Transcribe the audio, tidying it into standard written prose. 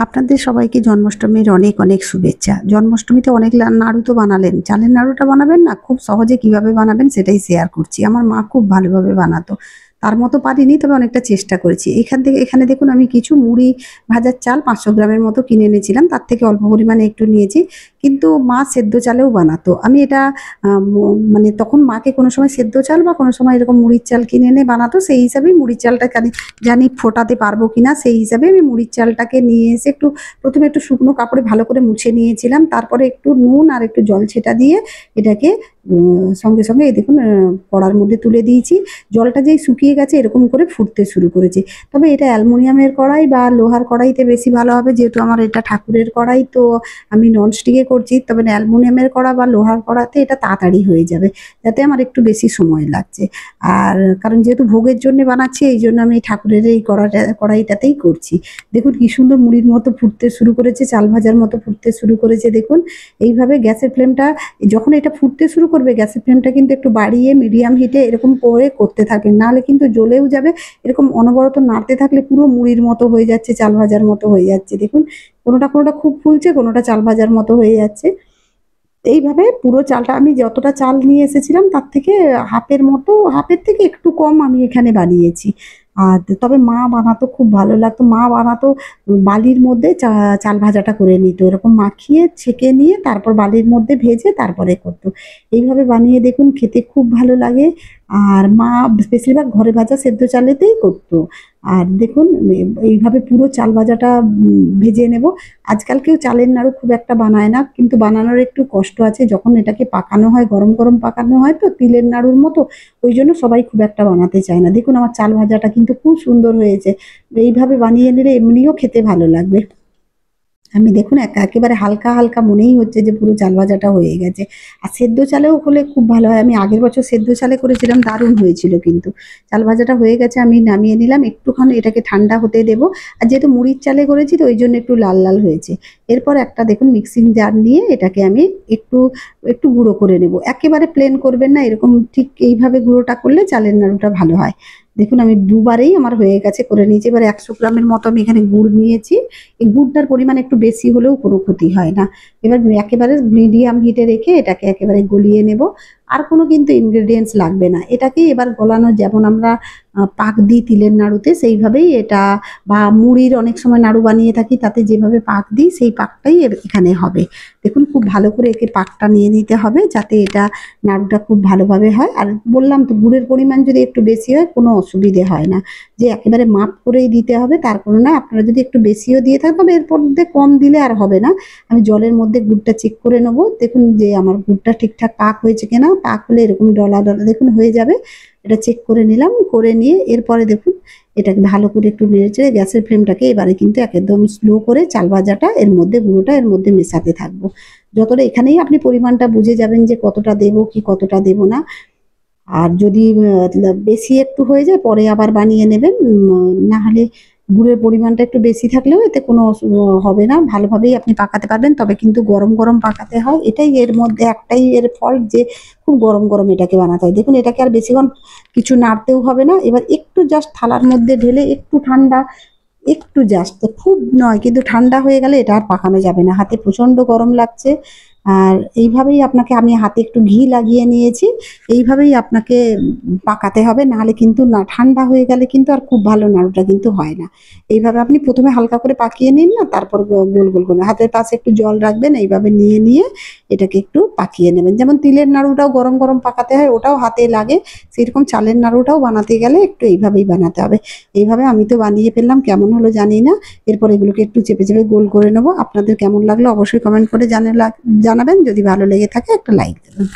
আপনাদের সবাইকে জন্মাষ্টমীর অনেক অনেক শুভেচ্ছা। জন্মাষ্টমীতে অনেক নাড়ু তো বানালেন, চালের নাড়ুটা বানাবেন না? খুব সহজে কিভাবে বানাবেন সেটাই শেয়ার করছি। আমার মা খুব ভালোভাবে বানাতো। তার মতো পারিনি, তবে অনেকটা চেষ্টা করেছি। এখানে দেখুন আমি কিছু মুড়ি ভাজার চাল 500 গ্রামের মতো কিনে এনেছিলাম। তার থেকে অল্প পরিমাণে একটু নিয়েছি। কিন্তু মা সেদ্ধ চালেও বানাতো। আমি এটা মানে তখন মাকে কোনো সময় সেদ্ধ চাল বা কোনো সময় এরকম মুড়ির চাল কিনে এনে বানাতো। সেই হিসাবেই মুড়ির চালটা জানি ফোটাতে পারবো কিনা, সেই হিসাবে আমি মুড়ির চালটাকে নিয়ে এসে প্রথমে একটু শুকনো কাপড়ে ভালো করে মুছে নিয়েছিলাম। তারপরে একটু নুন আর একটু জল ছেটা দিয়ে এটাকে সঙ্গে সঙ্গে এই দেখুন কড়ার মধ্যে তুলে দিয়েছি। জলটা যেই শুকিয়ে গেছে এরকম করে ফুটতে শুরু করেছে। তবে এটা অ্যালুমিনিয়ামের কড়াই বা লোহার কড়াইতে বেশি ভালো হবে, যেহেতু আমার এটা ঠাকুরের কড়াই, তো আমি ননস্টিকে করছি। তবে অ্যালুমিনিয়ামের কড়া বা লোহার কড়াতে এটা তাড়াতাড়ি হয়ে যাবে, যাতে আমার একটু বেশি সময় লাগছে। আর কারণ যেহেতু ভোগের জন্য বানাচ্ছি, এই জন্য আমি ঠাকুরের এই কড়াইটাতেই করছি। দেখুন কি সুন্দর মুড়ির মতো ফুটতে শুরু করেছে, চাল ভাজার মতো ফুটতে শুরু করেছে। দেখুন এইভাবে গ্যাসের ফ্লেমটা যখন এটা ফুটতে শুরু করবে, গ্যাসের ফ্লেমটা কিন্তু একটু বাড়িয়ে মিডিয়াম হিটে এরকম করে করতে থাকবেন, নাহলে কিন্তু জ্বলেও যাবে। এরকম অনবরত নাড়তে থাকলে পুরো মুড়ির মতো হয়ে যাচ্ছে, চাল ভাজার মতো হয়ে যাচ্ছে। দেখুন কোনোটা কোনোটা খুব ফুলছে, কোনোটা চাল ভাজার মতো হয়ে যাচ্ছে। এইভাবে পুরো চালটা আমি যতটা চাল নিয়ে এসেছিলাম তার থেকে হাফের থেকে একটু কম আমি এখানে বানিয়েছি। আর তবে মা বানাতো, খুব ভালো লাগতো। মা বানাতো বালির মধ্যে চাল ভাজাটা করে নিত, এরকম মাখিয়ে ছেঁকে নিয়ে তারপর বালির মধ্যে ভেজে তারপরে করতো। এইভাবে বানিয়ে দেখুন, খেতে খুব ভালো লাগে। আর মা বেশিরভাগ ঘরে ভাজা সেদ্ধ চালেতেই করতো। আর দেখুন এইভাবে পুরো চাল ভাজাটা ভেজে নেব। আজকাল কেউ চালের নাড়ু খুব একটা বানায় না, কিন্তু বানানোর একটু কষ্ট আছে। যখন এটাকে পাকানো হয়, গরম গরম পাকানো হয় তো তিলের নাড়ুর মতো, ওই জন্য সবাই খুব একটা বানাতে চায় না। দেখুন আমার চাল ভাজাটা কিন্তু খুব সুন্দর হয়েছে। এইভাবে বানিয়ে নিলে এমনিও খেতে ভালো লাগবে। আমি দেখুন একেবারে হালকা হালকা মনেই হচ্ছে যে পুরো চাল ভাজাটা হয়ে গেছে। আর সেদ্ধ চালেও হলে খুব ভালো হয়। আমি আগের বছর সেদ্ধ চালে করেছিলাম, দারুণ হয়েছিল। কিন্তু চাল ভাজাটা হয়ে গেছে, আমি নামিয়ে নিলাম। একটুখানি এটাকে ঠান্ডা হতে দেবো। আর যেহেতু মুড়ির চালে করেছি তো ওই জন্য একটু লাল লাল হয়েছে। এরপর একটা দেখুন মিক্সিং জার নিয়ে এটাকে আমি একটু একটু গুঁড়ো করে নেব। একেবারে প্লেন করবেন না, এরকম ঠিক এইভাবে গুঁড়োটা করলে চালের নাড়ুটা ভালো হয়। দেখুন আমি দুবারেই আমার হয়ে গেছে, করে নিয়েছি। এবার 100 গ্রামের মতো আমি এখানে গুড় নিয়েছি। এই গুড়টার পরিমাণ একটু বেশি হলেও কোনো ক্ষতি হয় না। এবার একেবারে মিডিয়াম হিটে রেখে এটাকে একেবারে গলিয়ে নেব। আর কোনো কিন্তু ইনগ্রেডিয়েন্টস লাগবে না। এটাকে এবার গলানো, যেমন আমরা পাক দিই তিলের নাড়ুতে, সেইভাবেই এটা, বা মুড়ির অনেক সময় নাড়ু বানিয়ে থাকি তাতে যেভাবে পাক দিই সেই পাকটাই এখানে হবে। দেখুন খুব ভালো করে একে পাকটা নিয়ে নিতে হবে, যাতে এটা নাড়ুটা খুব ভালোভাবে হয়। আর বললাম তো, গুড়ের পরিমাণ যদি একটু বেশি হয় কোনো অসুবিধে হয় না, যে একেবারে মাপ করেই দিতে হবে তার কোনো না। আপনারা যদি একটু বেশিও দিয়ে থাকেন, তবে এরপর কম দিলে আর হবে না। আমি জলের মধ্যে গুড়টা চেক করে নেবো। দেখুন যে আমার গুড়টা ঠিকঠাক পাক হয়েছে কিনা। পাক হলে এরকম ডলা ডলা দেখুন হয়ে যাবে। এটা চেক করে নিলাম। করে নিয়ে এরপরে দেখুন এটাকে ভালো করে একটু নেড়েচেড়ে গ্যাসের ফ্লেমটাকে এবারে কিন্তু একদম স্লো করে চাল ভাজাটা এর মধ্যে, গুঁড়োটা এর মধ্যে মেশাতে থাকবো। যতটা এখানেই আপনি পরিমাণটা বুঝে যাবেন যে কতটা দেবো কি কতটা দেবো না। আর যদি বেশি একটু হয়ে যায় পরে আবার বানিয়ে নেবেন। না হলে গুড়ের পরিমাণটা একটু বেশি থাকলেও এতে কোনো হবে না, ভালোভাবেই আপনি পাকাতে পারবেন। তবে কিন্তু গরম গরম পাকাতে হয়, এটাই এর মধ্যে একটাই এর ফল্ট, যে খুব গরম গরম এটাকে বানাতে হয়। দেখুন এটাকে আর বেশিক্ষণ কিছু নাড়তেও হবে না। এবার একটু জাস্ট থালার মধ্যে ঢেলে একটু ঠান্ডা, একটু জাস্ট, খুব নয়, কিন্তু ঠান্ডা হয়ে গেলে এটা আর পাকানো যাবে না। হাতে প্রচণ্ড গরম লাগছে। আর এইভাবেই আপনাকে, আমি হাতে একটু ঘি লাগিয়ে নিয়েছি, এইভাবেই আপনাকে পাকাতে হবে। নাহলে কিন্তু না, ঠান্ডা হয়ে গেলে কিন্তু আর খুব ভালো নাড়ুটা কিন্তু হয় না। এইভাবে আপনি প্রথমে হালকা করে পাকিয়ে নিন না, তারপর গোল গোল করে হাতের পাশে একটু জল রাখবেন, এইভাবে নিয়ে নিয়ে এটাকে একটু পাকিয়ে নেবেন। যেমন তিলের নাড়ুটাও গরম গরম পাকাতে হয়, ওটাও হাতে লাগে, সেরকম চালের নাড়ুটাও বানাতে গেলে একটু এইভাবেই বানাতে হবে। এইভাবে আমি তো বানিয়ে ফেললাম, কেমন হলো জানি না। এরপর এগুলোকে একটু চেপে চেপে গোল করে নেবো। আপনাদের কেমন লাগলো অবশ্যই কমেন্ট করে জানাবেন। যদি ভালো লেগে থাকে একটা লাইক দেবেন।